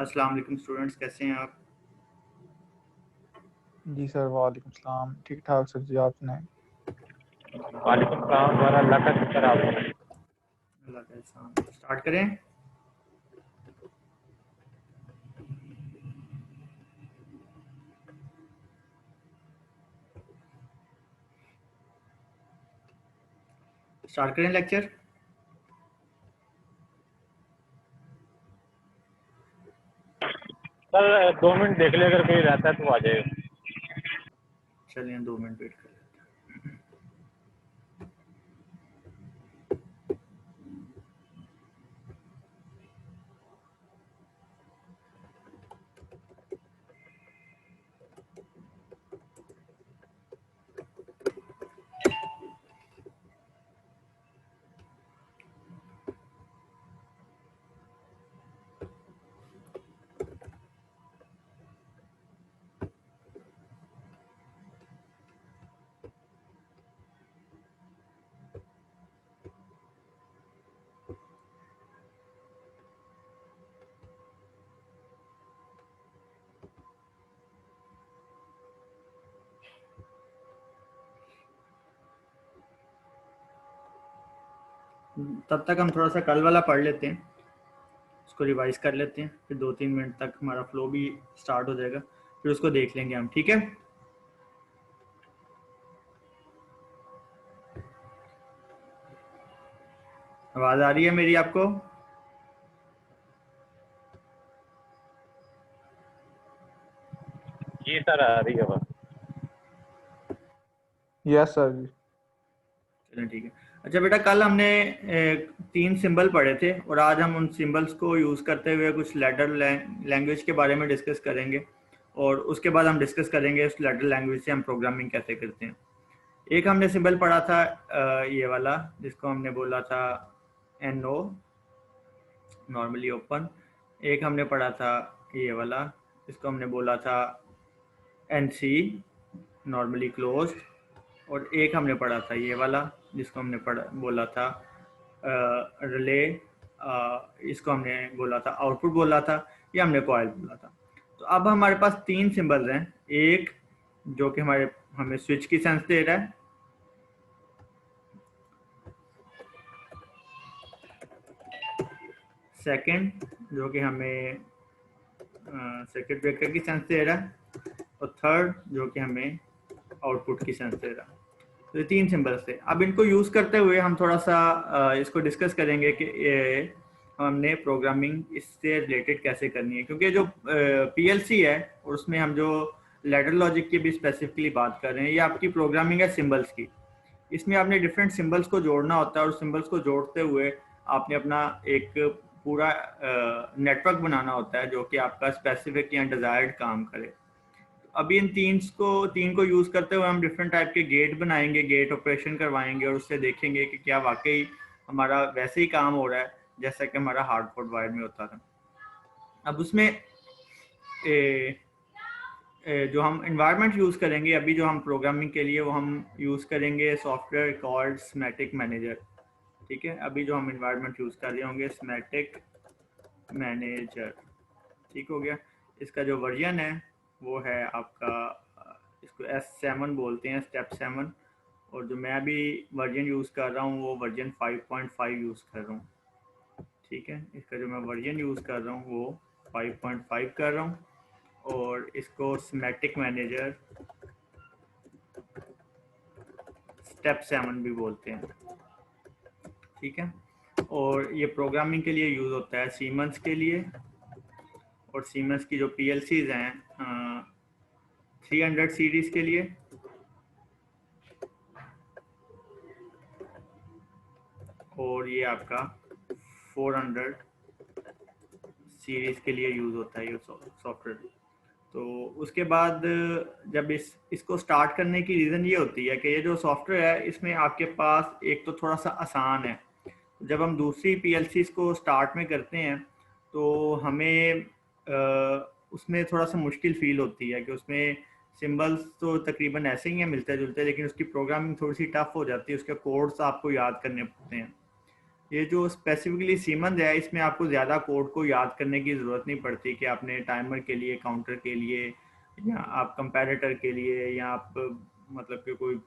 अस्सलाम वालेकुम स्टूडेंट्स, कैसे हैं आप? जी सर, वालेकुम सलाम। ठीक ठाक सर जी, आप सुनाएं। वालेकुम सलाम वाला अल्लाह का शुक्र आप। अल्लाह का एहसान। स्टार्ट करें। लेक्चर। सर 2 मिनट देख ले, अगर कोई रहता है तो आ जाएगा। चलिए 2 मिनट वेट करें। तब तक हम थोड़ा सा कल वाला पढ़ लेते हैं, उसको रिवाइज कर लेते हैं, फिर 2-3 मिनट तक हमारा फ्लो भी स्टार्ट हो जाएगा, फिर उसको देख लेंगे हम। ठीक है? आवाज़ आ रही है मेरी आपको? जी सर, आ रही है बस। यस सर जी। चलिए ठीक है। अच्छा बेटा, कल हमने 3 सिंबल पढ़े थे और आज हम उन सिंबल्स को यूज़ करते हुए कुछ लेटर लैंग्वेज के बारे में डिस्कस करेंगे, और उसके बाद हम डिस्कस करेंगे उस लेटर लैंग्वेज से हम प्रोग्रामिंग कैसे करते हैं। एक हमने सिंबल पढ़ा था ये वाला, जिसको हमने बोला था NO, नॉर्मली ओपन। एक हमने पढ़ा था ये वाला, इसको हमने बोला था NC, नॉर्मली क्लोज्ड। और एक हमने पढ़ा था ये वाला, जिसको हमने बोला था रिले, इसको हमने बोला था आउटपुट बोला था, या हमने कॉइल बोला था। तो अब हमारे पास 3 सिंबल्स हैं। एक जो कि हमें स्विच की सेंस दे रहा है, सेकंड जो कि हमें सर्किट ब्रेकर की सेंस दे रहा है, और थर्ड जो कि हमें आउटपुट की सेंस दे रहा है। तो ये 3 सिंबल्स थे। अब इनको यूज़ करते हुए हम थोड़ा सा इसको डिस्कस करेंगे कि हमने प्रोग्रामिंग इससे रिलेटेड कैसे करनी है, क्योंकि जो PLC है और उसमें हम जो लैडर लॉजिक की भी स्पेसिफिकली बात कर रहे हैं, ये आपकी प्रोग्रामिंग है सिंबल्स की। इसमें आपने डिफरेंट सिंबल्स को जोड़ना होता है, और सिंबल्स को जोड़ते हुए आपने अपना एक पूरा नेटवर्क बनाना होता है जो कि आपका स्पेसिफिक या डिज़ायर्ड काम करे। अभी इन 3 को यूज़ करते हुए हम डिफरेंट टाइप के गेट बनाएंगे, गेट ऑपरेशन करवाएंगे, और उससे देखेंगे कि क्या वाकई हमारा वैसे ही काम हो रहा है जैसा कि हमारा हार्डकोड वायर में होता था। अब उसमें जो हम इन्वायरमेंट यूज़ करेंगे अभी, जो हम प्रोग्रामिंग के लिए, वो हम यूज़ करेंगे सॉफ्टवेयर कॉल्ड स्मैटिक मैनेजर। ठीक है? अभी जो हम इन्वायरमेंट यूज़ कर रहे होंगे स्मैटिक मैनेजर। ठीक हो गया? इसका जो वर्जन है वो है आपका, इसको S7 बोलते हैं, स्टेप 7। और जो मैं अभी वर्जन यूज़ कर रहा हूँ वो वर्जन 5.5 यूज़ कर रहा हूँ। ठीक है? इसका जो मैं वर्जन यूज़ कर रहा हूँ वो 5.5 कर रहा हूँ, और इसको स्मैटिक मैनेजर स्टेप 7 भी बोलते हैं। ठीक है? और ये प्रोग्रामिंग के लिए यूज़ होता है सीमेंस के लिए, और सीमेंस की जो PLCs हैं 300 सीरीज़ के लिए, और ये आपका 400 सीरीज़ के लिए यूज़ होता है ये सॉफ्टवेयर। तो उसके बाद जब इसको स्टार्ट करने की रीज़न ये होती है कि ये जो सॉफ्टवेयर है इसमें आपके पास एक तो थोड़ा सा आसान है। जब हम दूसरी PLCs को स्टार्ट में करते हैं तो हमें उसमें थोड़ा सा मुश्किल फील होती है कि उसमें सिंबल्स तो तकरीबन ऐसे ही हैं, मिलते जुलते, लेकिन उसकी प्रोग्रामिंग थोड़ी सी टफ हो जाती है, उसके कोड्स आपको याद करने पड़ते हैं। ये जो स्पेसिफिकली सीमंस है, इसमें आपको ज़्यादा कोड को याद करने की ज़रूरत नहीं पड़ती कि आपने टाइमर के लिए, काउंटर के लिए, या आप कंपैरेटर के लिए, या आप मतलब कि कोई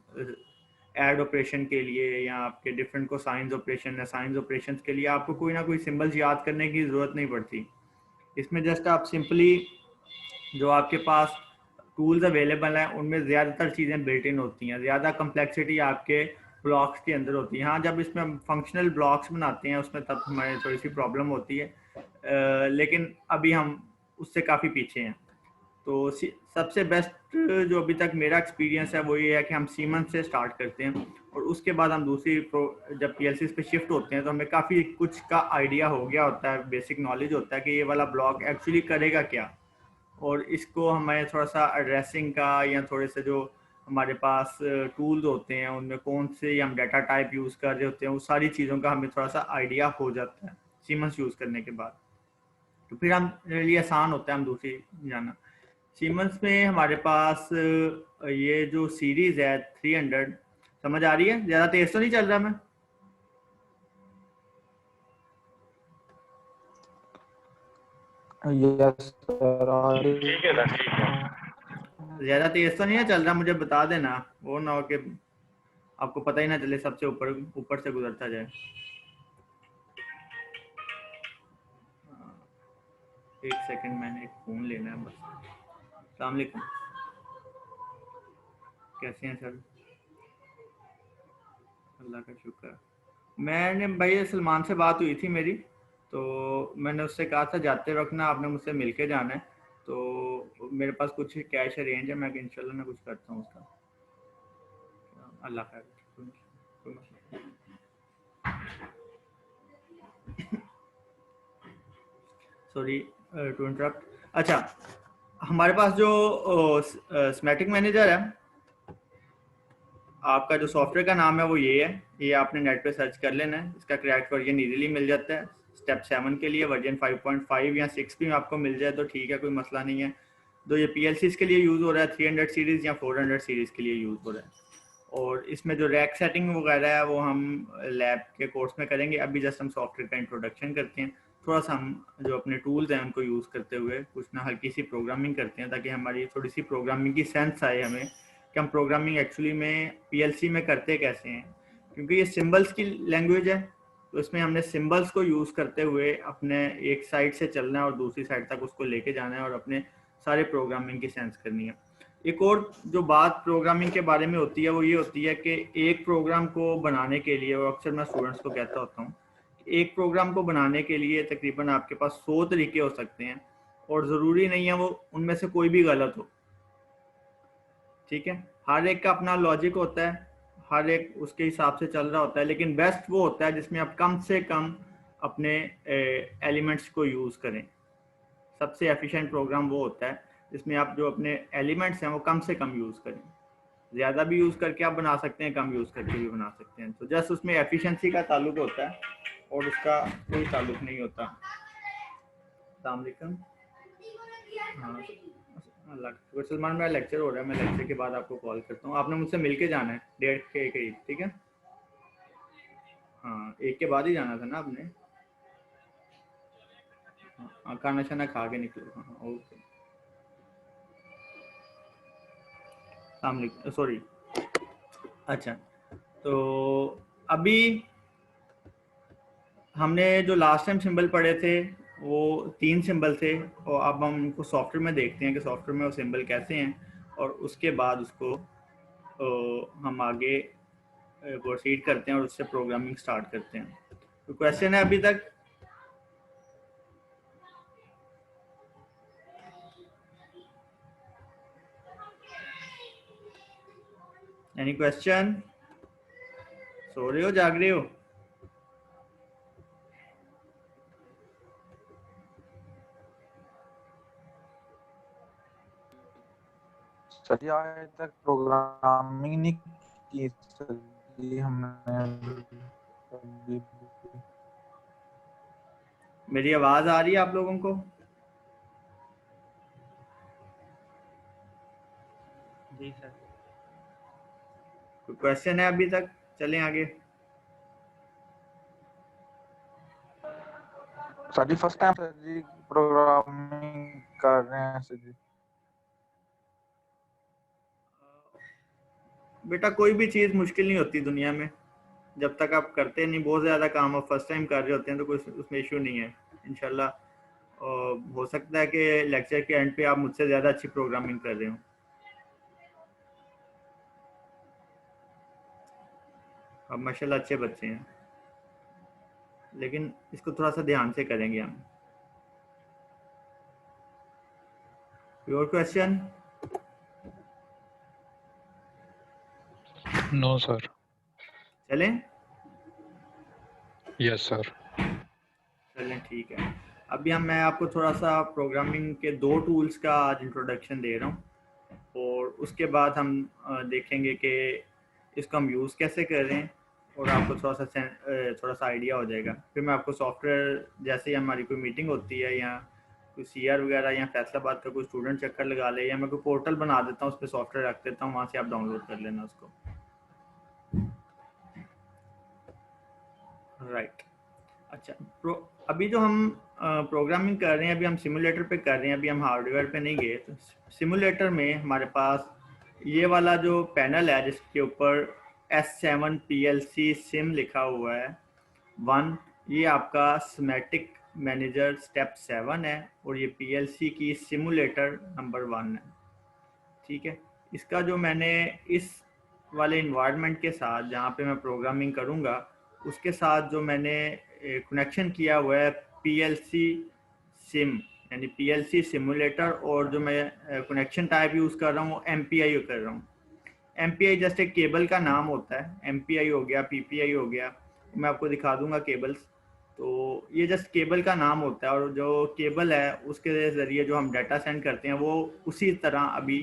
ऐड ऑपरेशन के लिए, या आपके डिफरेंट को साइंस ऑपरेशन या साइंस ऑपरेशन के लिए आपको कोई ना कोई सिंबल्स याद करने की ज़रूरत नहीं पड़ती। इसमें जस्ट आप सिंपली जो आपके पास टूल्स अवेलेबल हैं उनमें ज़्यादातर चीज़ें बिल्ट इन होती हैं, ज़्यादा कम्प्लेक्सिटी आपके ब्लॉक्स के अंदर होती है। हाँ, जब इसमें हम फंक्शनल ब्लॉक्स बनाते हैं उसमें तब हमारी थोड़ी सी प्रॉब्लम होती है, लेकिन अभी हम उससे काफ़ी पीछे हैं। तो सबसे बेस्ट जो अभी तक मेरा एक्सपीरियंस है वो ये है कि हम सीमंस से स्टार्ट करते हैं, और उसके बाद हम दूसरी जब पीएलसी पे शिफ्ट होते हैं तो हमें काफ़ी कुछ का आइडिया हो गया होता है, बेसिक नॉलेज होता है कि ये वाला ब्लॉक एक्चुअली करेगा क्या, और इसको हमें थोड़ा सा एड्रेसिंग का या थोड़े से जो हमारे पास टूल्स होते हैं उनमें कौन से हम डाटा टाइप यूज़ कर रहे होते हैं, उस सारी चीज़ों का हमें थोड़ा सा आइडिया हो जाता है सीमंस यूज़ करने के बाद। तो फिर हम लिए आसान होता है हम दूसरी जाना। सीमंस में हमारे पास ये जो सीरीज़ है 300 समझ आ रही है? ज़्यादा तेज़ तो नहीं चल रहा मैं? यस सर, और ठीक है सर, ठीक है। ज़्यादा तेज़ तो नहीं है चल रहा, मुझे बता देना, वो ना हो कि आपको पता ही ना चले, सबसे ऊपर ऊपर से गुजरता जाए। एक सेकंड, मैंने एक फ़ोन लेना है बस। अस्सलाम वालेकुम, कैसे हैं सर? अल्लाह का शुक्र। मैंने भाई सलमान से बात हुई थी मेरी, तो मैंने उससे कहा था जाते वक्त ना आपने मुझसे मिल के जाना है, तो मेरे पास कुछ कैश अरेंज है, मैं इंशाल्लाह ना कुछ करता हूँ उसका। अल्लाह खैर, कोई मसला नहीं। Sorry to interrupt. अच्छा, हमारे पास जो स्मैटिक मैनेजर है, आपका जो सॉफ्टवेयर का नाम है वो ये है, ये आपने नेट पे सर्च कर लेना है, इसका क्रैक्ड वर्जन इजीली मिल जाता है। स्टेप 7 के लिए वर्जन 5.5 या 6 भी आपको मिल जाए तो ठीक है, कोई मसला नहीं है। तो ये PLCs के लिए यूज़ हो रहा है, 300 सीरीज़ या 400 सीरीज़ के लिए यूज़ हो रहा है। और इसमें जो रैक सेटिंग वगैरह है वो हम लैब के कोर्स में करेंगे, अभी जस्ट हम सॉफ्टवेयर का इंट्रोडक्शन करते हैं। थोड़ा सा हम जो अपने टूल्स हैं उनको यूज़ करते हुए कुछ ना हल्की सी प्रोग्रामिंग करते हैं, ताकि हमारी थोड़ी सी प्रोग्रामिंग की सेंस आए हमें कि हम प्रोग्रामिंग एक्चुअली में PLC में करते कैसे हैं। क्योंकि ये सिम्बल्स की लैंग्वेज है, तो इसमें हमने सिम्बल्स को यूज़ करते हुए अपने एक साइड से चलना है और दूसरी साइड तक उसको लेके जाना है और अपने सारे प्रोग्रामिंग की सेंस करनी है। एक और जो बात प्रोग्रामिंग के बारे में होती है वो ये होती है कि एक प्रोग्राम को बनाने के लिए, और अक्सर मैं स्टूडेंट्स को कहता होता हूँ, एक प्रोग्राम को बनाने के लिए तकरीबन आपके पास 100 तरीके हो सकते हैं, और ज़रूरी नहीं है वो उनमें से कोई भी गलत हो। ठीक है, हर एक का अपना लॉजिक होता है, हर एक उसके हिसाब से चल रहा होता है, लेकिन बेस्ट वो होता है जिसमें आप कम से कम अपने एलिमेंट्स को यूज़ करें। सबसे एफिशिएंट प्रोग्राम वो होता है जिसमें आप जो अपने एलिमेंट्स हैं वो कम से कम यूज़ करें। ज़्यादा भी यूज़ करके आप बना सकते हैं, कम यूज़ करके भी बना सकते हैं, तो जस्ट उसमें एफिशिएंसी का ताल्लुक होता है और उसका कोई ताल्लुक नहीं होता। अस्सलाम वालेकुम। हाँ, अल्लाह का शुक्र। सलमान, मेरा लेक्चर हो रहा है, मैं लेक्चर के बाद आपको कॉल करता हूँ। आपने मुझसे मिल के जाना है 1:30 के करीब, ठीक है? हाँ, 1 के बाद ही जाना था ना आपने? हाँ, खाना शाना खा के निकलो। हाँ, ओके। अस्सलाम वालेकुम, सॉरी। अच्छा, तो अभी हमने जो लास्ट टाइम सिंबल पढ़े थे वो 3 सिंबल थे, और अब हम उनको सॉफ्टवेयर में देखते हैं कि सॉफ्टवेयर में वो सिंबल कैसे हैं, और उसके बाद उसको हम आगे प्रोसीड करते हैं और उससे प्रोग्रामिंग स्टार्ट करते हैं। तो क्वेश्चन है अभी तक? Any question? सो रहे हो, जाग रहे हो? सर जी आज तक प्रोग्रामिंग नहीं की सर जी हमने कभी भी। मेरी आवाज़ आ रही है आप लोगों को? जी सर। कोई क्वेश्चन है अभी तक? चलें आगे। सर जी फर्स्ट टाइम सर जी प्रोग्रामिंग कर रहे हैं सर जी। बेटा कोई भी चीज़ मुश्किल नहीं होती दुनिया में, जब तक आप करते नहीं, बहुत ज़्यादा काम आप फर्स्ट टाइम कर रहे होते हैं तो कोई उसमें इशू नहीं है इंशाल्लाह। और हो सकता है कि लेक्चर के एंड पे आप मुझसे ज़्यादा अच्छी प्रोग्रामिंग कर रहे हो। आप माशाल्लाह अच्छे बच्चे हैं, लेकिन इसको थोड़ा सा ध्यान से करेंगे हम। Your question? No, sir. चलें? Yes, sir. चलें ठीक है। अभी मैं आपको थोड़ा सा प्रोग्रामिंग के 2 टूल्स का आज इंट्रोडक्शन दे रहा हूँ, और उसके बाद हम देखेंगे कि इसको हम यूज़ कैसे कर रहे हैं, और आपको थोड़ा सा आइडिया हो जाएगा। फिर मैं आपको सॉफ्टवेयर, जैसे ही हमारी कोई मीटिंग होती है या कोई सीआर वगैरह या फैसलाबाद का कोई स्टूडेंट चक्कर लगा ले, या मैं कोई पोर्टल बना देता हूँ, उस पर सॉफ्टवेयर रख देता हूँ, वहाँ से आप डाउनलोड कर लेना उसको। राइट। अच्छा, अभी जो हम प्रोग्रामिंग कर रहे हैं, अभी हम सिमुलेटर पे कर रहे हैं, अभी हम हार्डवेयर पे नहीं गए। तो सिमुलेटर में हमारे पास ये वाला जो पैनल है जिसके ऊपर S7 PLC सिम लिखा हुआ है 1, ये आपका स्मेटिक मैनेजर स्टेप 7 है, और ये PLC की सिमुलेटर नंबर 1 है। ठीक है, इसका जो मैंने इस वाले इन्वायरमेंट के साथ जहाँ पे मैं प्रोग्रामिंग करूँगा, उसके साथ जो मैंने कनेक्शन किया हुआ है PLC सिम, यानी PLC सिमुलेटर, और जो मैं कनेक्शन टाइप यूज़ कर रहा हूँ MPI कर रहा हूँ। MPI जस्ट एक केबल का नाम होता है, MPI हो गया, PPI हो गया, मैं आपको दिखा दूंगा केबल्स। तो ये जस्ट केबल का नाम होता है, और जो केबल है उसके ज़रिए जो हम डाटा सेंड करते हैं, वो उसी तरह अभी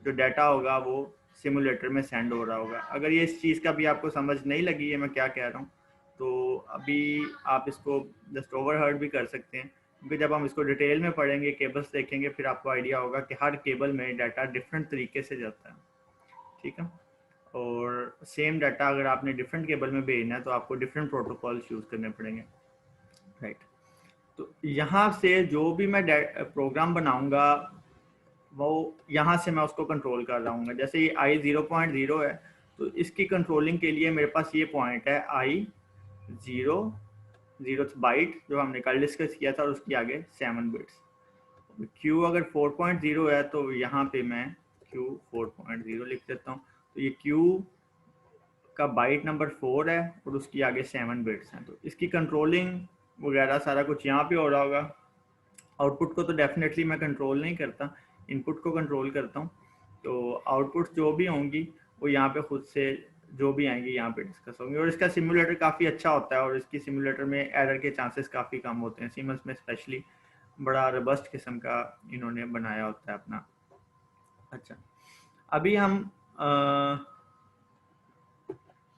जो डाटा होगा वो सिमुलेटर में सेंड हो रहा होगा। अगर ये इस चीज़ का भी आपको समझ नहीं लगी है मैं क्या कह रहा हूँ, तो अभी आप इसको जस्ट ओवरहर्ड भी कर सकते हैं, क्योंकि जब हम इसको डिटेल में पढ़ेंगे, केबल्स देखेंगे, फिर आपको आइडिया होगा कि हर केबल में डाटा डिफरेंट तरीके से जाता है। ठीक है, और सेम डाटा अगर आपने डिफरेंट केबल में भेजना है तो आपको डिफरेंट प्रोटोकॉल्स यूज़ करने पड़ेंगे। राइट। तो यहाँ से जो भी मैं प्रोग्राम बनाऊंगा, वो यहाँ से मैं उसको कंट्रोल कर रहा हूँ। जैसे ये I0.0 है, तो इसकी कंट्रोलिंग के लिए मेरे पास ये पॉइंट है I0 बाइट, जो हमने कल डिस्कस किया था, और उसके आगे 7 बिट्स। Q अगर 4.0 है तो यहाँ पे मैं Q 4.0 लिख देता हूँ। तो ये Q का बाइट नंबर 4 है, और उसकी आगे 7 बिट्स हैं। तो इसकी कंट्रोलिंग वगैरह सारा कुछ यहाँ पे हो रहा होगा। आउटपुट को तो डेफिनेटली मैं कंट्रोल नहीं करता, इनपुट को कंट्रोल करता हूँ। तो आउटपुट जो भी होंगी वो यहाँ पे खुद से जो भी आएंगी यहाँ पे डिस्कस होंगी। और इसका सिमुलेटर काफ़ी अच्छा होता है, और इसकी सिमुलेटर में एरर के चांसेस काफ़ी कम होते हैं। सीमेंस में स्पेशली बड़ा रोबस्ट किस्म का इन्होंने बनाया होता है अपना। अच्छा, अभी हम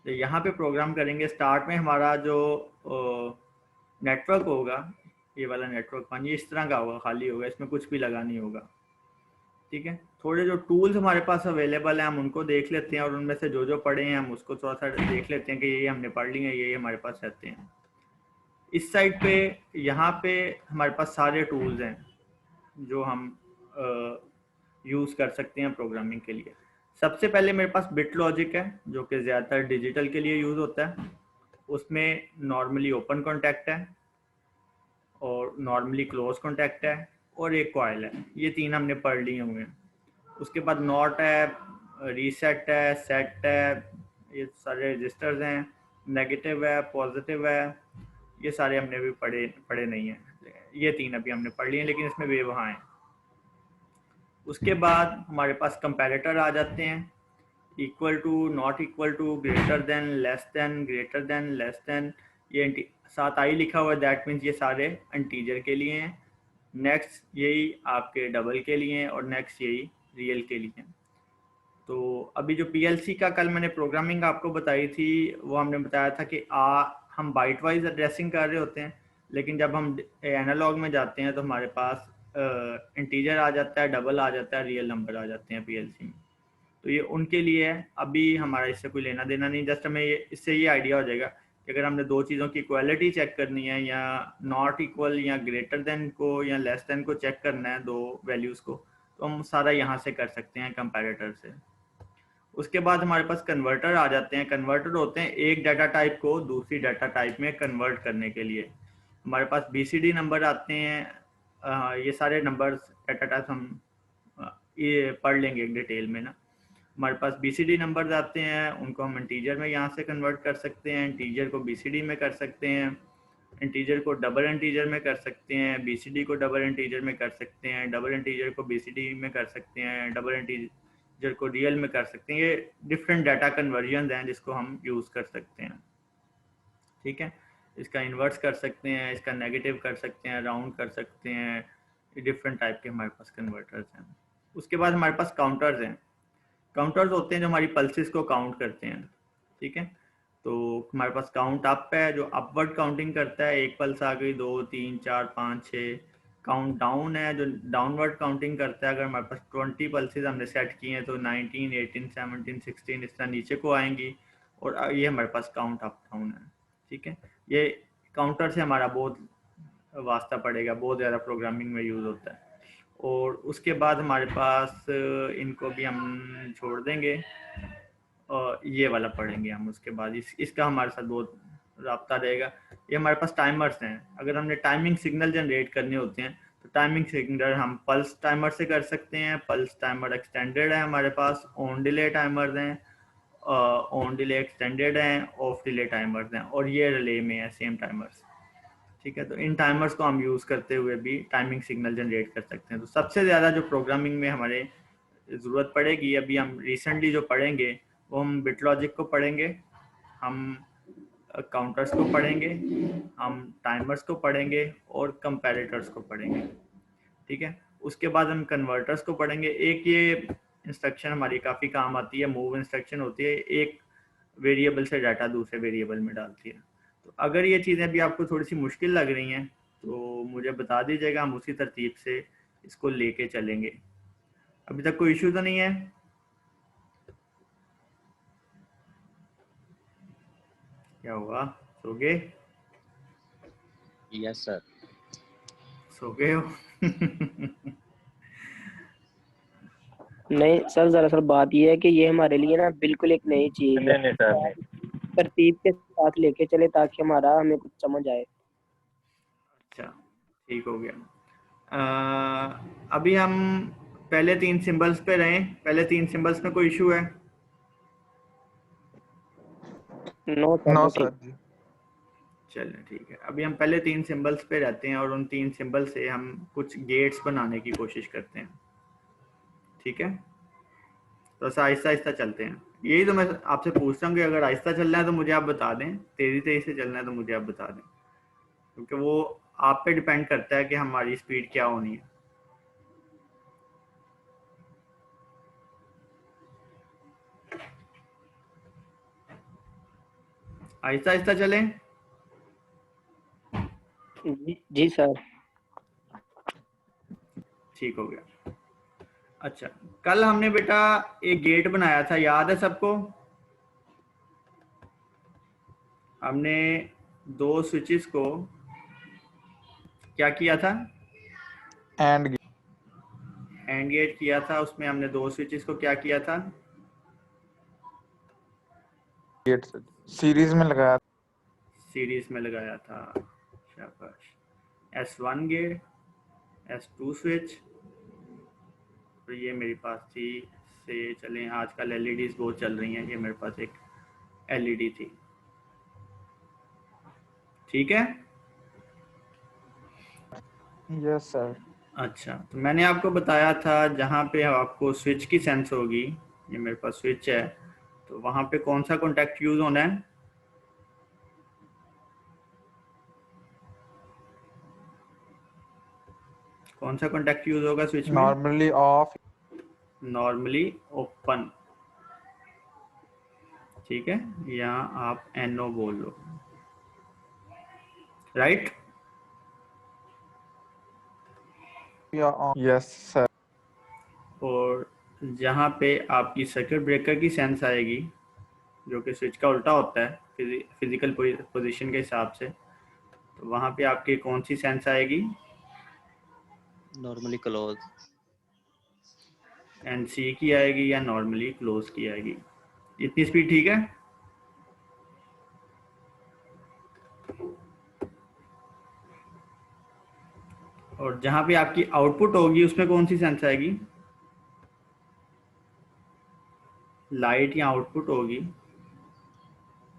यहाँ पे प्रोग्राम करेंगे। स्टार्ट में हमारा जो नेटवर्क होगा, ये वाला नेटवर्क 1, ये इस तरह का होगा, खाली होगा, इसमें कुछ भी लगा नहीं होगा। ठीक है, थोड़े जो टूल्स हमारे पास अवेलेबल हैं हम उनको देख लेते हैं, और उनमें से जो जो पढ़े हैं हम उसको थोड़ा सा देख लेते हैं कि ये हमने पढ़ लिए हैं, ये हमारे पास रहते हैं। इस साइड पे यहाँ पे हमारे पास सारे टूल्स हैं जो हम यूज़ कर सकते हैं प्रोग्रामिंग के लिए। सबसे पहले मेरे पास बिट लॉजिक है, जो कि ज़्यादातर डिजिटल के लिए यूज़ होता है। उसमें नॉर्मली ओपन कॉन्टैक्ट है, और नॉर्मली क्लोज कॉन्टैक्ट है, और एक कॉइल है। ये 3 हमने पढ़ लिए हुए हैं। उसके बाद नॉट है, रीसेट है, सेट है, ये सारे रजिस्टर्स हैं। नेगेटिव है, पॉजिटिव है, ये सारे हमने भी पढ़े नहीं हैं। ये 3 अभी हमने पढ़ लिए हैं, लेकिन इसमें वे वहाँ हैं। उसके बाद हमारे पास कंपैरेटर आ जाते हैं, equal to, not equal to, greater than, less than, greater than, less than. ये साथ आई लिखा हुआ है, दैट मीन्स ये सारे इंटीजर के लिए हैं। नेक्स्ट यही आपके डबल के लिए हैं, और नेक्स्ट यही रियल के लिए हैं। तो अभी जो PLC का कल मैंने प्रोग्रामिंग आपको बताई थी, वो हमने बताया था कि हम बाइट वाइज एड्रेसिंग कर रहे होते हैं, लेकिन जब हम एनालॉग में जाते हैं तो हमारे पास इंटीजर आ जाता है, डबल आ जाता है, रियल नंबर आ जाते हैं PLC में। तो ये उनके लिए है, अभी हमारा इससे कोई लेना देना नहीं। जस्ट हमें इससे ये आइडिया हो जाएगा कि अगर हमने दो चीज़ों की इक्वालिटी चेक करनी है या नॉट इक्वल या ग्रेटर देन को या लेस देन को चेक करना है दो वैल्यूज़ को, तो हम सारा यहाँ से कर सकते हैं कंपैरेटर से। उसके बाद हमारे पास कन्वर्टर आ जाते हैं। कन्वर्टर होते हैं एक डाटा टाइप को दूसरी डाटा टाइप में कन्वर्ट करने के लिए। हमारे पास BCD नंबर आते हैं। ये सारे नंबर्स डाटा टाइप हम ये पढ़ लेंगे डिटेल में ना। हमारे पास BCD नंबर्स आते हैं, उनको हम इंटीजर में यहाँ से कन्वर्ट कर सकते हैं, इंटीजर को BCD में कर सकते हैं, इंटीजर को डबल इंटीजर में कर सकते हैं, BCD को डबल इंटीजर में कर सकते हैं, डबल इंटीजर को BCD में कर सकते हैं, डबल इंटीजर को रियल में कर सकते हैं। ये डिफरेंट डाटा कन्वर्जन हैं जिसको हम यूज़ कर सकते हैं। ठीक है, इसका इन्वर्स कर सकते हैं, इसका नेगेटिव कर सकते हैं, राउंड कर सकते हैं। डिफरेंट टाइप के हमारे पास कन्वर्टर्स हैं। उसके बाद हमारे पास काउंटर्स हैं। काउंटर्स होते हैं जो हमारी पल्सेस को काउंट करते हैं। ठीक है, तो हमारे पास काउंट अप है जो अपवर्ड काउंटिंग करता है, एक पल्स आ गई, 2 3 4 5 6। काउंट डाउन है जो डाउनवर्ड काउंटिंग करता है। अगर हमारे पास 20 पल्सेस हमने सेट किए हैं तो 19 18 17 16 इस तरह नीचे को आएंगी। और ये हमारे पास काउंट अप डाउन है। ठीक है, ये काउंटर से हमारा बहुत वास्ता पड़ेगा, बहुत ज़्यादा प्रोग्रामिंग में यूज़ होता है। और उसके बाद हमारे पास इनको भी हम छोड़ देंगे और ये वाला पढ़ेंगे हम उसके बाद। इसका हमारे साथ बहुत राब्ता रहेगा। ये हमारे पास टाइमर्स हैं। अगर हमने टाइमिंग सिग्नल जनरेट करने होते हैं तो टाइमिंग सिग्नल हम पल्स टाइमर से कर सकते हैं। पल्स टाइमर एक्सटेंडेड है हमारे पास, ऑन डिले टाइमर्स हैं, ऑन डिले एक्सटेंडेड हैं, ऑफ डिले टाइमर्स हैं, और ये रिले में है सेम टाइमर्स। ठीक है, तो इन टाइमर्स को हम यूज़ करते हुए भी टाइमिंग सिग्नल जनरेट कर सकते हैं। तो सबसे ज़्यादा जो प्रोग्रामिंग में हमारे ज़रूरत पड़ेगी, अभी हम रिसेंटली जो पढ़ेंगे वो हम बिट लॉजिक को पढ़ेंगे, हम काउंटर्स को पढ़ेंगे, हम टाइमर्स को पढ़ेंगे और कंपैरेटर्स को पढ़ेंगे। ठीक है, उसके बाद हम कन्वर्टर्स को पढ़ेंगे। एक ये इंस्ट्रक्शन हमारी काफ़ी काम आती है, मूव इंस्ट्रक्शन होती है, एक वेरिएबल से डाटा दूसरे वेरिएबल में डालती है। तो अगर ये चीज़ें भी आपको थोड़ी सी मुश्किल लग रही हैं तो मुझे बता दीजिएगा, हम उसी तरतीब से इसको लेके चलेंगे। अभी तक कोई इशू तो नहीं है? क्या हुआ, सो गए? Yes sir. सो गए हो? नहीं सर, दरअसल बात ये है कि ये हमारे लिए ना बिल्कुल एक नई चीज है। नहीं सर नहीं। तरतीब के साथ लेके चले ताकि हमें कुछ समझ आए। अच्छा, ठीक हो गया। अभी हम पहले 3 सिंबल्स पे रहें। पहले 3 सिंबल्स में कोई इशू है? No no sir. Sir ji. चलें ठीक है, अभी हम पहले 3 सिंबल्स पे रहते हैं और उन 3 सिंबल से हम कुछ गेट्स बनाने की कोशिश करते हैं। ठीक है, तो ऐसा आहिस्ता आहिस्ता चलते हैं। यही तो मैं आपसे पूछता हूँ कि अगर आहिस्ता चलना है तो मुझे आप बता दें, तेज़ी तेज़ी से चलना है तो मुझे आप बता दें, क्योंकि वो आप पे डिपेंड करता है कि हमारी स्पीड क्या होनी है। आहिस्ता आहिस्ता चलें। जी सर। ठीक हो गया। अच्छा, कल हमने बेटा एक गेट बनाया था, याद है सबको? हमने 2 स्विचेस को क्या किया था? एंड एंड गेट किया था। उसमें हमने 2 स्विचेस को क्या किया था? गेट सीरीज में लगाया। सीरीज में लगाया था। शाबाश। S1 गेट, S2 स्विच, तो ये मेरे पास थी से चलें, आजकल LEDs बहुत चल रही हैं, ये मेरे पास एक LED थी। ठीक है, यस सर। अच्छा, तो मैंने आपको बताया था जहाँ पे आपको स्विच की सेंस होगी, ये मेरे पास स्विच है, तो वहाँ पे कौन सा कॉन्टैक्ट यूज़ होना है? कौन सा कॉन्टैक्ट यूज़ होगा स्विच में? Normally of. Normally open. ठीक है, यहाँ आप NO बोल लो, राइट? Yes sir. और जहाँ पे आपकी सर्किट ब्रेकर की सेंस आएगी, जो कि स्विच का उल्टा होता है, फिजिकल पोजीशन के हिसाब से, तो वहाँ पे आपकी कौन सी सेंस आएगी? Normally close. एनसी की आएगी या नॉर्मली क्लोज की आएगी? इतनी स्पीड ठीक है? और जहाँ पे आपकी आउटपुट होगी उसमें कौन सी सेंस आएगी? लाइट या आउटपुट होगी,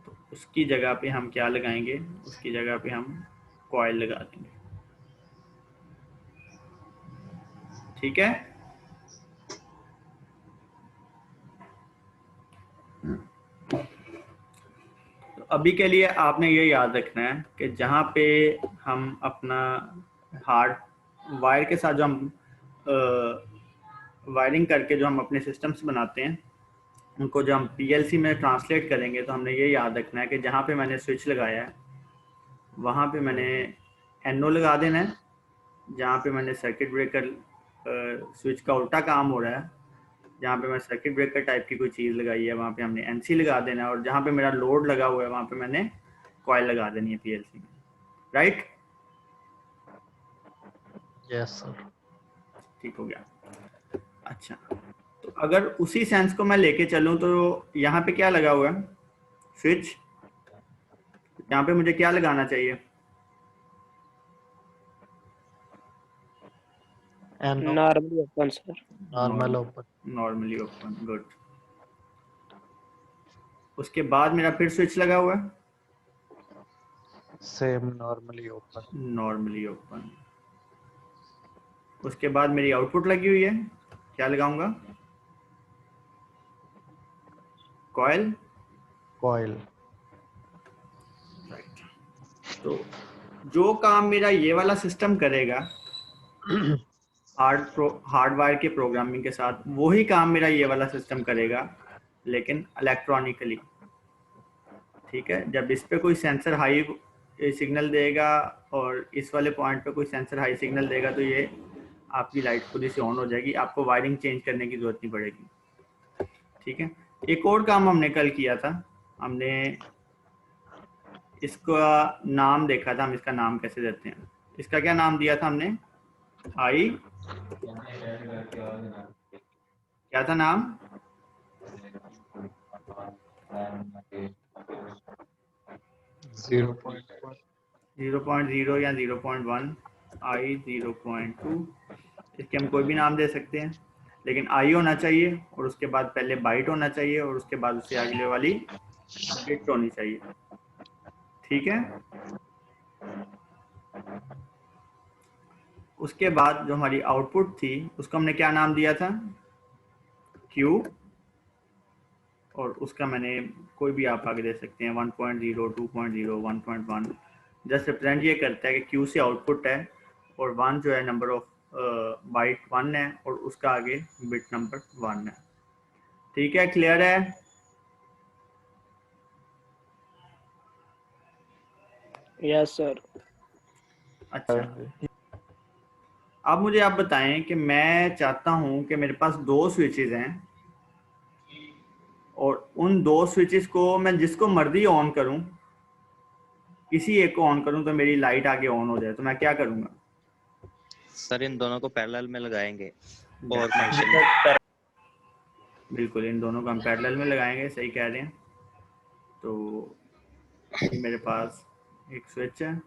तो उसकी जगह पे हम क्या लगाएंगे? उसकी जगह पे हम कॉइल लगा देंगे। ठीक है? तो अभी के लिए आपने ये याद रखना है कि जहाँ पे हम अपना हार्ड वायर के साथ जो हम वायरिंग करके जो हम अपने सिस्टम्स बनाते हैं, उनको जो हम पीएलसी में ट्रांसलेट करेंगे, तो हमने ये याद रखना है कि जहाँ पे मैंने स्विच लगाया है वहाँ पे मैंने एनओ लगा देना है। जहाँ पे मैंने सर्किट ब्रेकर स्विच का उल्टा काम हो रहा है, जहाँ पे मैं सर्किट ब्रेकर टाइप की कोई चीज़ लगाई है वहाँ पे हमने एनसी लगा देना है, और जहाँ पे मेरा लोड लगा हुआ है वहाँ पे मैंने कॉइल लगा देनी है पीएलसी में। राइट? Yes sir. ठीक हो गया। अच्छा, तो अगर उसी सेंस को मैं लेके चलूँ तो यहाँ पे क्या लगा हुआ है? स्विच। यहाँ पे मुझे क्या लगाना चाहिए? Normally open sir. Normal open. Normally open, good. उसके बाद मेरा फिर स्विच लगा हुआ है, same normally open. Normally open. उसके बाद मेरी आउटपुट लगी हुई है, क्या लगाऊंगा? कॉइल। कॉइल। राइट। तो जो काम मेरा ये वाला सिस्टम करेगा हार्डवायर के प्रोग्रामिंग के साथ, वही काम मेरा ये वाला सिस्टम करेगा, लेकिन इलेक्ट्रॉनिकली। ठीक है? जब इस पे कोई सेंसर हाई सिग्नल देगा और इस वाले पॉइंट पे कोई सेंसर हाई सिग्नल देगा, तो ये आपकी लाइट खुद ही से ऑन हो जाएगी, आपको वायरिंग चेंज करने की जरूरत नहीं पड़ेगी। ठीक है? एक और काम हमने कल किया था, हमने इसका नाम देखा था, हम इसका नाम कैसे देते हैं। इसका क्या नाम दिया था हमने? आई, क्या था नाम? 0.0 या 0.1, आई 0.2, इसके हम कोई भी नाम दे सकते हैं, लेकिन आई होना चाहिए और उसके बाद पहले बाइट होना चाहिए और उसके बाद उससे अगले वाली बिट होनी चाहिए। ठीक है? उसके बाद जो हमारी आउटपुट थी उसको हमने क्या नाम दिया था? Q, और उसका मैंने कोई भी आप आगे दे सकते हैं, 1.0, 2.0, 1.1। जस्ट रिप्रेजेंट ये करता है कि Q से आउटपुट है और 1 जो है नंबर ऑफ बाइट 1 है और उसका आगे बिट नंबर 1 है। ठीक है? क्लियर है? Yes sir. अच्छा, अब मुझे आप बताएं कि मैं चाहता हूं कि मेरे पास 2 स्विचेस हैं और उन 2 स्विचेस को मैं जिसको मर्जी ऑन करूं, किसी एक को ऑन करूं तो मेरी लाइट आगे ऑन हो जाए, तो मैं क्या करूंगा? सर इन दोनों को पैरेलल में लगाएंगे और फंक्शन। बिल्कुल, इन दोनों को हम पैरेलल में लगाएंगे, सही कह रहे हैं। तो मेरे पास एक स्विच है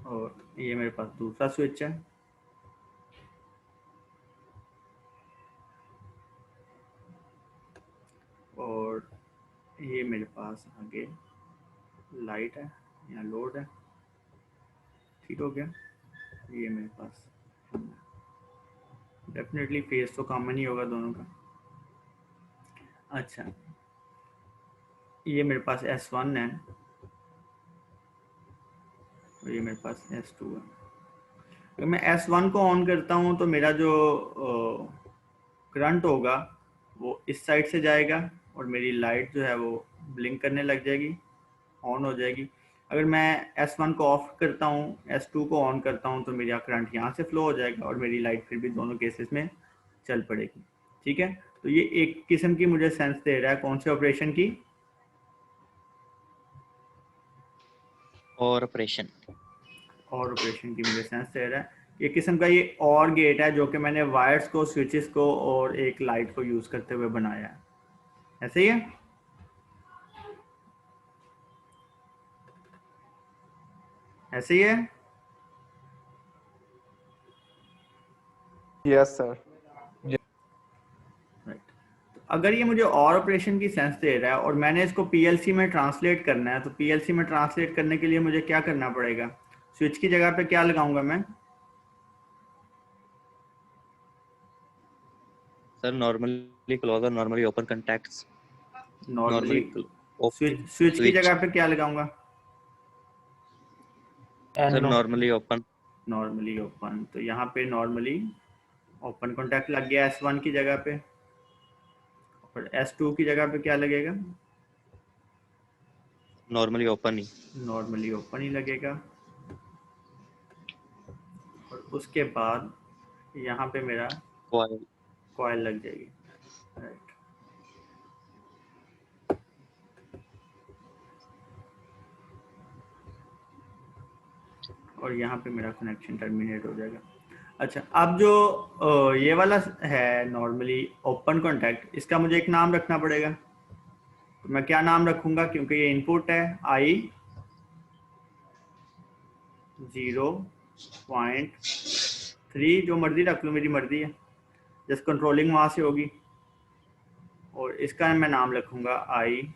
और ये मेरे पास दूसरा स्विच है, और ये मेरे पास आगे लाइट है या लोड है। ठीक हो गया? ये मेरे पास डेफिनेटली फेस तो कॉमन ही होगा दोनों का। अच्छा, ये मेरे पास S1 है और ये मेरे पास S2 है। अगर मैं S1 को ऑन करता हूँ तो मेरा जो करंट होगा वो इस साइड से जाएगा और मेरी लाइट जो है वो ब्लिंक करने लग जाएगी, ऑन हो जाएगी। अगर मैं S1 को ऑफ करता हूँ, S2 को ऑन करता हूँ, तो मेरा करंट यहाँ से फ्लो हो जाएगा और मेरी लाइट फिर भी दोनों केसेस में चल पड़ेगी। ठीक है? तो ये एक किस्म की मुझे सेंस दे रहा है कौन से ऑपरेशन की? और ऑपरेशन। और ऑपरेशन की मुझे सेंस दे रहा है। ये किस्म का ये और गेट है जो कि मैंने वायर्स को, स्विचेस को और एक लाइट को यूज करते हुए बनाया है। ऐसे ही है। ऐसे ही है। Yes sir. Right. तो अगर ये मुझे और ऑपरेशन की सेंस दे रहा है और मैंने इसको पीएलसी में ट्रांसलेट करना है, तो पीएलसी में ट्रांसलेट करने के लिए मुझे क्या करना पड़ेगा? स्विच की जगह पे क्या लगाऊंगा मैं? सर नॉर्मली क्लोज और normally open contacts. Normally normally switch की स्विच। जगह पे क्या लगाऊंगा? Sir NO. Normally open. Normally open. तो यहाँ पे नॉर्मली ओपन कॉन्टैक्ट लग गया S1 की जगह पे, और S2 की जगह पे क्या लगेगा? नॉर्मली ओपन ही। नॉर्मली ओपन ही लगेगा। और उसके बाद यहाँ पे मेरा कॉइल। कॉइल लग जाएगी। राइट। और यहाँ पे मेरा कनेक्शन टर्मिनेट हो जाएगा। अच्छा, अब जो ये वाला है नॉर्मली ओपन कॉन्टैक्ट, इसका मुझे एक नाम रखना पड़ेगा। तो मैं क्या नाम रखूंगा? क्योंकि ये इनपुट है I0.3, जो मर्जी रख लूँ, मेरी मर्जी है, जस्ट कंट्रोलिंग वहाँ से होगी। और इसका मैं नाम रखूंगा I,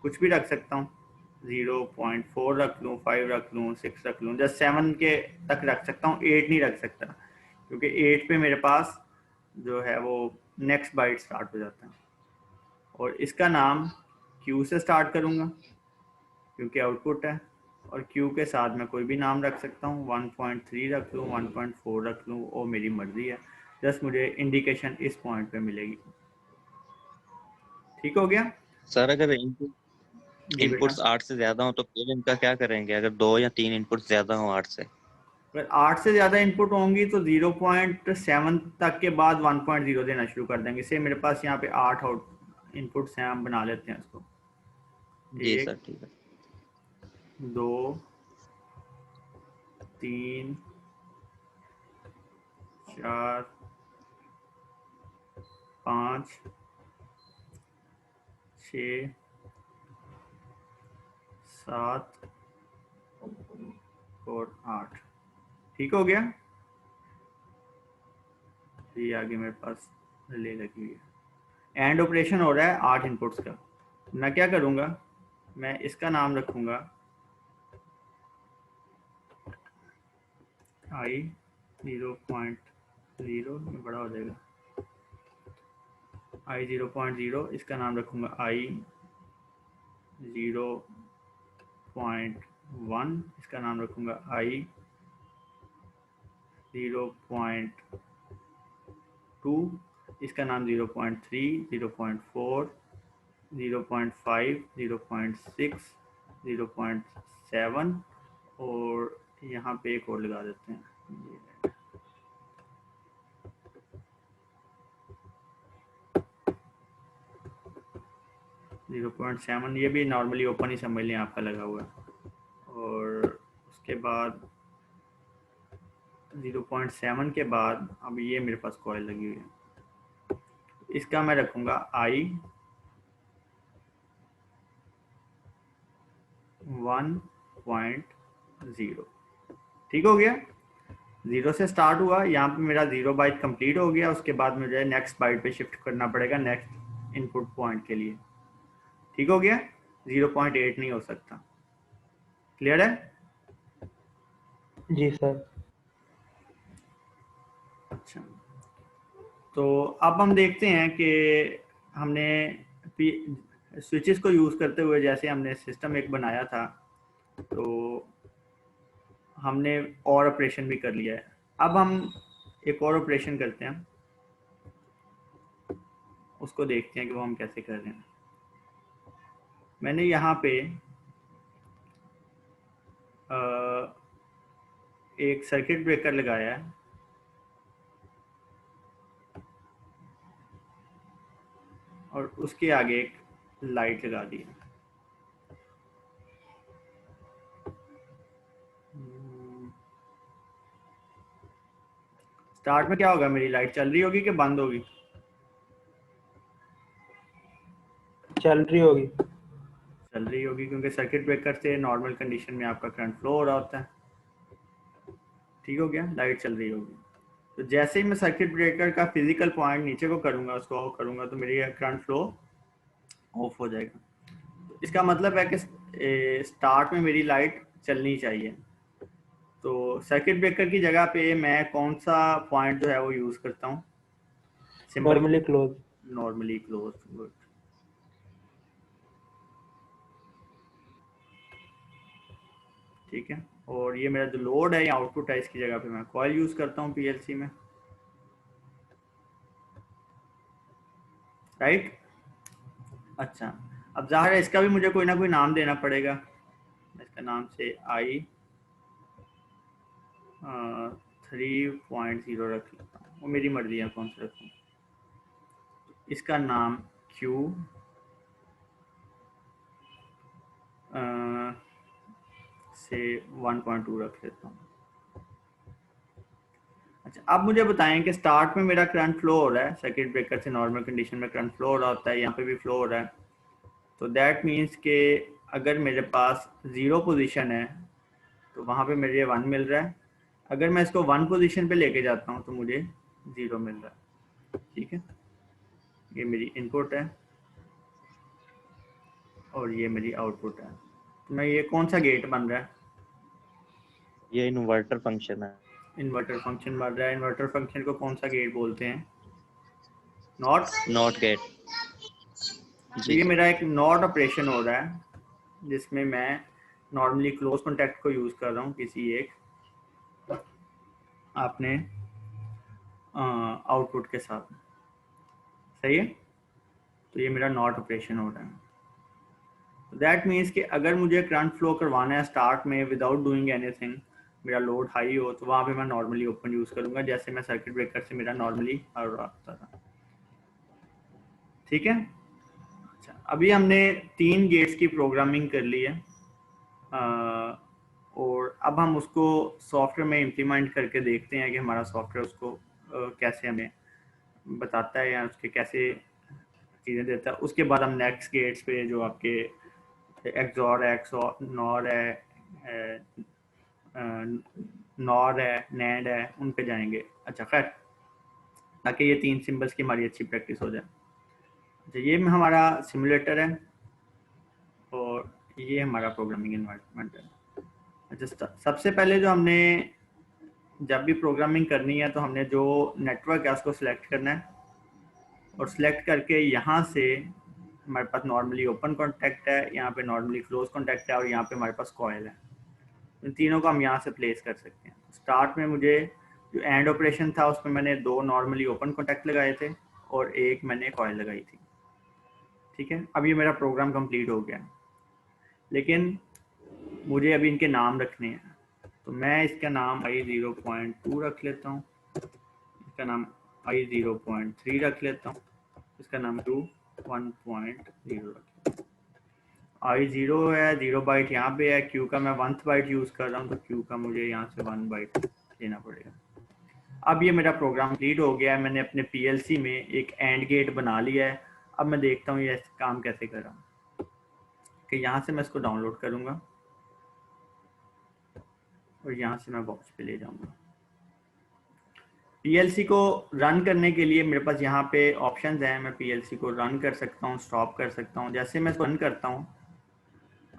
कुछ भी रख सकता हूँ, 0.4 रख लूँ, 5 रख लूँ, 6 रख लूँ, जस्ट 7 के तक रख सकता हूँ, 8 नहीं रख सकता, क्योंकि 8 पे मेरे पास जो है वो नेक्स्ट बाइट स्टार्ट हो जाता है। और इसका नाम Q से स्टार्ट करूँगा क्योंकि आउटपुट है, और Q के साथ मैं कोई भी नाम रख सकता हूँ, 1.3 रख लूँ, 1.4 रख लूँ, वो मेरी मर्जी है। जस्ट मुझे इंडिकेशन इस पॉइंट पे मिलेगी। ठीक हो गया? सर अगर जी बेटा। इनपुट्स 8 से ज्यादा हो तो फिर इनका क्या करेंगे? अगर 2 या 3 इनपुट्स ज्यादा हो 8 से? अगर 8 से ज़्यादा इनपुट होंगी तो 0.7 तक के बाद 1.0 देना शुरू कर देंगे। से मेरे पास यहाँ पे 8 आउट इनपुट्स हैं, हम बना लेते हैं इसको। जी एक, सर ठीक है। 2, 3, 4, 5, 6, 7 और 8। ठीक हो गया? ये आगे मेरे पास रिले लगी हुई है, एंड ऑपरेशन हो रहा है 8 इनपुट्स का। मैं क्या करूँगा? मैं इसका नाम रखूँगा I0.0, में बड़ा हो जाएगा, I0.0, इसका नाम रखूँगा I0.1, इसका नाम रखूँगा I0.2, इसका नाम 0.3, 0.4, 0.5, 0.6, 0.7, और यहाँ पे एक और लगा देते हैं, 0.7, ये भी नॉर्मली ओपन ही समझ लें, आपका लगा हुआ है। और उसके बाद 0.7 के बाद अब ये मेरे पास कॉइल लगी हुई है, इसका मैं रखूँगा I1.0। ठीक हो गया? 0 से स्टार्ट हुआ, यहाँ पे मेरा 0 बाइट कंप्लीट हो गया। उसके बाद मुझे नेक्स्ट बाइट पे शिफ्ट करना पड़ेगा नेक्स्ट इनपुट पॉइंट के लिए। ठीक हो गया? 0.8 नहीं हो सकता। क्लियर है? जी सर। अच्छा, तो अब हम देखते हैं कि हमने स्विचेस को यूज़ करते हुए जैसे हमने सिस्टम एक बनाया था, तो हमने और ऑपरेशन भी कर लिया है। अब हम एक और ऑपरेशन करते हैं, उसको देखते हैं कि वो हम कैसे कर रहे हैं। मैंने यहाँ पे एक सर्किट ब्रेकर लगाया है, और उसके आगे एक लाइट लगा दी है। स्टार्ट में क्या होगा, मेरी लाइट चल रही होगी कि बंद होगी? चल रही होगी। चल रही होगी, क्योंकि सर्किट ब्रेकर से नॉर्मल कंडीशन में आपका करंट फ्लो हो रहा होता है। ठीक हो गया, लाइट चल रही होगी। तो जैसे ही मैं सर्किट ब्रेकर का फिजिकल पॉइंट नीचे को करूंगा, उसको ऑफ करूंगा, तो मेरी करंट फ्लो ऑफ हो जाएगा। तो इसका मतलब है कि स्टार्ट में मेरी लाइट चलनी चाहिए। तो सर्किट ब्रेकर की जगह पे मैं कौन सा पॉइंट जो है वो यूज करता हूँ? Simple, normally close. Normally close. Good. ठीक है, और ये मेरा जो लोड है या आउटपुट है, इसकी जगह पे मैं कॉइल यूज करता हूँ पीएलसी में, राइट। अच्छा, अब जाहिर है इसका भी मुझे कोई ना कोई नाम देना पड़ेगा। मैं इसका नाम से I 3.0 रख लेता हूँ, वो मेरी मर्जी है कौन सा रखूँ। इसका नाम Q से 1.2 रख लेता हूँ। अच्छा, अब मुझे बताएं कि स्टार्ट में मेरा करंट फ्लो हो रहा है, सर्किट ब्रेकर से नॉर्मल कंडीशन में करंट फ्लो हो रहा होता है, यहाँ पे भी फ्लो हो रहा है। तो दैट मीन्स कि अगर मेरे पास 0 पोजीशन है तो वहाँ पे मुझे 1 मिल रहा है। अगर मैं इसको 1 पोजीशन पे लेके जाता हूँ तो मुझे 0 मिल रहा है। ठीक है, ये मेरी इनपुट है और ये मेरी आउटपुट है। तो मैं, ये कौन सा गेट बन रहा है? ये इन्वर्टर फंक्शन है। इन्वर्टर फंक्शन बन रहा है। इन्वर्टर फंक्शन को कौन सा गेट बोलते हैं? नॉट। Not gate. तो जी ये जी। मेरा एक नॉट ऑपरेशन हो रहा है, जिसमें मैं नॉर्मली क्लोज कॉन्टैक्ट को यूज कर रहा हूँ किसी एक अपने आउटपुट के साथ। सही है, तो ये मेरा नॉट ऑपरेशन हो रहा है। दैट मीन्स कि अगर मुझे करंट फ्लो करवाना है स्टार्ट में विदाउट डूइंग एनीथिंग, मेरा लोड हाई हो, तो वहाँ पे मैं नॉर्मली ओपन यूज़ करूँगा, जैसे मैं सर्किट ब्रेकर से मेरा नॉर्मली आ रहा था। ठीक है। अच्छा, अभी हमने 3 गेट्स की प्रोग्रामिंग कर ली है, और अब हम उसको सॉफ्टवेयर में इम्प्लीमेंट करके देखते हैं कि हमारा सॉफ्टवेयर उसको कैसे हमें बताता है या उसके कैसे चीज़ें देता है। उसके बाद हम नेक्स्ट गेट्स पे जो आपके एक्सॉर है, एक्सॉर नॉर है, नॉर है, नैंड है, उन पे जाएंगे। अच्छा खैर, ताकि ये 3 सिंबल्स की हमारी अच्छी प्रैक्टिस हो जाए। अच्छा, ये हमारा सिमुलेटर है और ये हमारा प्रोग्रामिंग इन्वायरमेंट है। अच्छा, सबसे पहले जो हमने जब भी प्रोग्रामिंग करनी है तो हमने जो नेटवर्क है उसको सिलेक्ट करना है, और सिलेक्ट करके यहाँ से हमारे पास नॉर्मली ओपन कॉन्टैक्ट है, यहाँ पे नॉर्मली क्लोज कॉन्टैक्ट है, और यहाँ पे हमारे पास कॉयल है। इन तीनों को हम यहाँ से प्लेस कर सकते हैं। स्टार्ट में मुझे जो एंड ऑपरेशन था उसमें मैंने 2 नॉर्मली ओपन कॉन्टैक्ट लगाए थे और एक मैंने कॉयल लगाई थी। ठीक है, अब ये मेरा प्रोग्राम कंप्लीट हो गया, लेकिन मुझे अभी इनके नाम रखने हैं। तो मैं इसका नाम I0.2 रख लेता हूँ, इसका नाम I0.3 रख लेता हूँ, इसका नाम 1.0 रख लेता हूँ। I0 है, 0 बाइट यहाँ पे है, Q का मैं 1th बाइट यूज़ कर रहा हूँ, तो Q का मुझे यहाँ से 1 बाइट लेना पड़ेगा। अब ये मेरा प्रोग्राम कंप्लीट हो गया है। मैंने अपने PLC में एक एंड गेट बना लिया है। अब मैं देखता हूँ ये काम कैसे कर रहा हूँ। कि यहाँ से मैं इसको डाउनलोड करूँगा और यहाँ से मैं वॉच पे ले जाऊँगा। PLC को रन करने के लिए मेरे पास यहाँ पे ऑप्शंस हैं। मैं PLC को रन कर सकता हूँ, स्टॉप कर सकता हूँ। जैसे मैं इसको रन करता हूँ,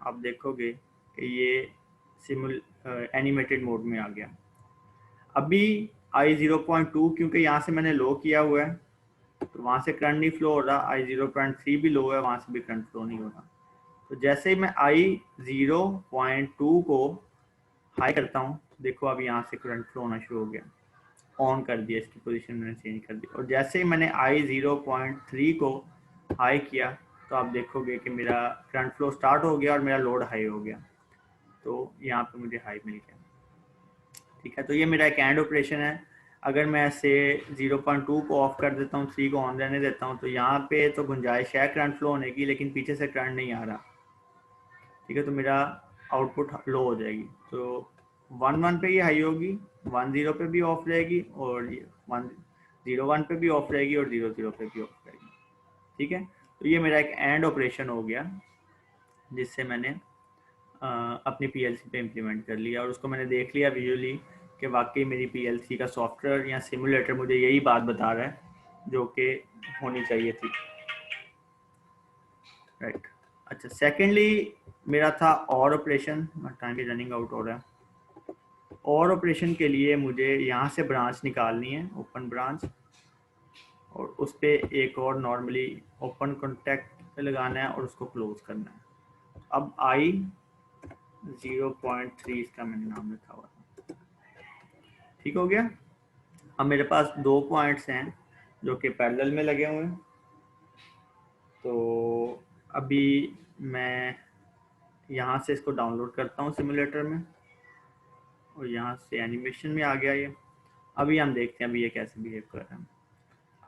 आप देखोगे कि ये एनिमेटेड मोड में आ गया। अभी I0.2 क्योंकि यहाँ से मैंने लो किया हुआ है, तो वहाँ से करंट नहीं फ्लो हो रहा। I0.3 भी लो है, वहाँ से भी करंट फ्लो नहीं हो रहा। तो जैसे ही मैं I0.2 को हाई करता हूँ, देखो अब यहाँ से करंट फ्लो होना शुरू हो गया। ऑन कर दिया, इसकी पोजीशन मैंने चेंज कर दी। और जैसे ही मैंने I0.3 को हाई किया, तो आप देखोगे कि मेरा करंट फ्लो स्टार्ट हो गया और मेरा लोड हाई हो गया। तो यहाँ पे मुझे हाई मिल गया। ठीक है, तो ये मेरा एक एंड ऑपरेशन है। अगर मैं ऐसे 0.2 को ऑफ कर देता हूँ, 3 को ऑन रहने देता हूँ, तो यहाँ पे तो गुंजाइश है करंट फ्लो होने की, लेकिन पीछे से करंट नहीं आ रहा। ठीक है, तो मेरा आउटपुट लो हो जाएगी। तो 1 1 पे ये हाई होगी, 1 0 पे भी ऑफ रहेगी, और ये 1 0 1 पे भी ऑफ रहेगी, और 0 0 पे भी ऑफ रहेगी। ठीक है, तो ये मेरा एक एंड ऑपरेशन हो गया जिससे मैंने अपनी पीएलसी पे इम्प्लीमेंट कर लिया, और उसको मैंने देख लिया विजुअली कि वाकई मेरी पीएलसी का सॉफ्टवेयर या सिमुलेटर मुझे यही बात बता रहा है जो कि होनी चाहिए थी। राइट। अच्छा, सेकेंडली मेरा था और ऑपरेशन। टाइम भी रनिंग आउट हो रहा है। और ऑपरेशन के लिए मुझे यहाँ से ब्रांच निकालनी है, ओपन ब्रांच, और उस पर एक और नॉर्मली ओपन कॉन्टैक्ट लगाना है और उसको क्लोज करना है। अब आई 0.3 इसका मैंने नाम लिखा हुआ था। ठीक हो गया। अब मेरे पास 2 पॉइंट्स हैं जो कि पैरेलल में लगे हुए हैं। तो अभी मैं यहाँ से इसको डाउनलोड करता हूँ सिमुलेटर में, और यहाँ से एनिमेशन में आ गया ये। अभी हम देखते हैं अभी ये कैसे बिहेव कर रहा है।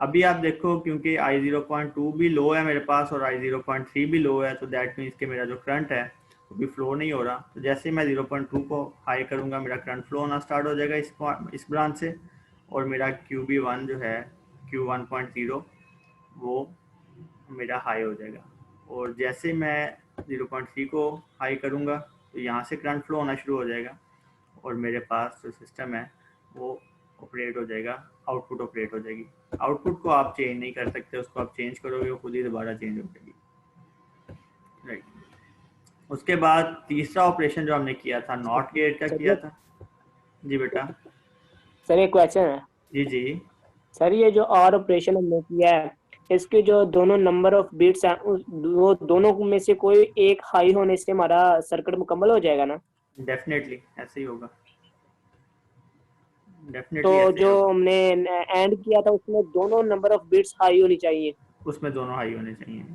अभी आप देखो, क्योंकि I0.2 भी लो है मेरे पास और I0.3 भी लो है, तो दैट मीन्स कि मेरा जो करंट है वो भी फ्लो नहीं हो रहा। तो जैसे मैं 0.2 को हाई करूँगा मेरा करंट फ्लो होना स्टार्ट हो जाएगा इस ब्रांच से, और मेरा QB1 जो है Q1.0 वो मेरा हाई हो जाएगा। और जैसे मैं 0.3 को हाई करूँगा तो यहाँ से करंट फ्लो होना शुरू हो जाएगा, और मेरे पास जो सिस्टम है वो ऑपरेट हो जाएगा, आउटपुट ऑपरेट हो जाएगी। आउटपुट को आप चेंज नहीं कर सकते, उसको आप चेंज करोगे वो खुद ही दोबारा चेंज हो जाएगी। राइट। उसके बाद तीसरा ऑपरेशन जो हमने किया था नॉट गेट का किया था। जी बेटा। सर एक क्वेश्चन है। जी जी। सर ये जो और ऑपरेशन हमने किया है, इसके जो दोनों नंबर ऑफ बिट्स हैं वो दोनों में से कोई एक हाई होने से हमारा सर्किट मुकम्मल हो जाएगा ना? डेफिनेटली ऐसे ही होगा। तो जो हमने एंड किया था उसमें दोनों नंबर ऑफ बिट्स हाई होनी चाहिए। उसमें दोनों हाई होने चाहिए।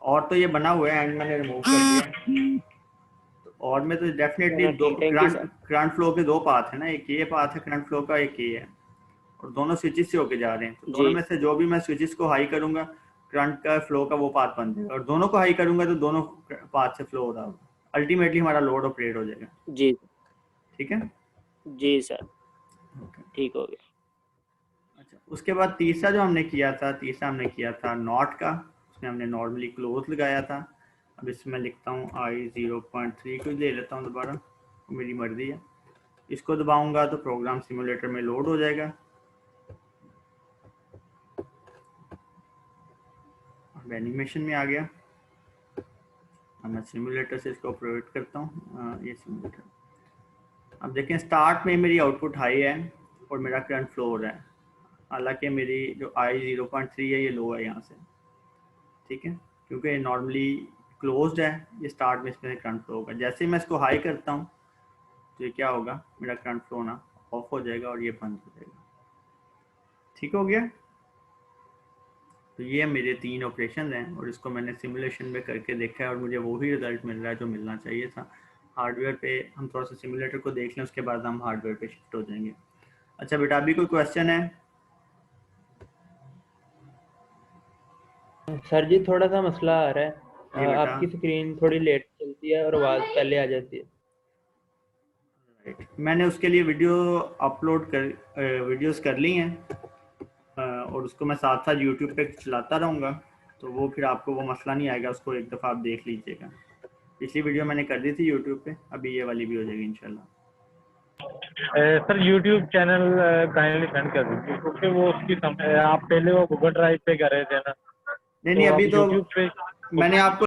और तो ये बना हुआ है, एंड मैंने रिमूव कर दिया। तो और में तो डेफिनेटली दो करंट फ्लो के 2 पाथ है ना, एक ये पाथ है करंट फ्लो का, एक ये है, और दोनों स्विचेस से होके जा रहे हैं। तो दोनों में से जो भी मैं स्विचेस को हाई करूंगा करंट का फ्लो का वो पाथ बन जाएगा, और दोनों को हाई करूंगा तो दोनों पाथ से फ्लो हो रहा होगा। अल्टीमेटली हमारा लोड ऑपरेट हो जाएगा। जी ठीक है जी सर, ठीक हो गया। अच्छा, उसके बाद तीसरा जो हमने किया था नॉट का। उसमें हमने नॉर्मली क्लोज लगाया था। अब इसमें लिखता हूँ I0.3 को ले लेता हूँ दोबारा, मेरी मर्जी है। इसको दबाऊंगा तो प्रोग्राम सिमुलेटर में लोड हो जाएगा। अब एनिमेशन में आ गया। अब मैं सिमुलेटर से इसको ऑपरेट करता हूँ, ये सिमुलेटर। अब देखें स्टार्ट में मेरी आउटपुट हाई है और मेरा करंट फ्लो हो रहा है, हालांकि मेरी जो I0.3 है ये लो है यहाँ से। ठीक है, क्योंकि नॉर्मली क्लोज्ड है, ये स्टार्ट में इसमें करंट फ्लो होगा। जैसे ही मैं इसको हाई करता हूँ तो ये क्या होगा, मेरा करंट फ्लो होना ऑफ हो जाएगा और ये बंद हो जाएगा। ठीक हो गया। तो ये मेरे 3 ऑपरेशन हैं, और इसको मैंने सिमुलेशन में करके देखा है और मुझे वही रिजल्ट मिल रहा है जो मिलना चाहिए था। हार्डवेयर पे हम थोड़ा सा सिमुलेटर को देख लें, उसके बाद हम हार्डवेयर पे शिफ्ट हो जाएंगे। अच्छा बेटा, अभी कोई क्वेश्चन है? सर जी थोड़ा सा मसला आ रहा जी है, बेटा। आपकी स्क्रीन थोड़ी लेट चलती है और आवाज पहले आ जाती है। मैंने उसके लिए वीडियोस कर ली हैं, और उसको मैं साथ साथ यूट्यूब पे चलाता रहूँगा, तो वो फिर आपको वो मसला नहीं आएगा। उसको एक दफ़ा आप देख लीजिएगा। पिछली वीडियो मैंने कर दी थी यूट्यूब पे, अभी ये वाली भी हो जाएगी इंशाल्लाह। Sir YouTube channel kindly send कर दीजिए, क्योंकि वो उसकी आप पहले वो गूगल ड्राइव पे कर रहे थे ना। नहीं, अभी तो यूट्यूब पे मैंने आपको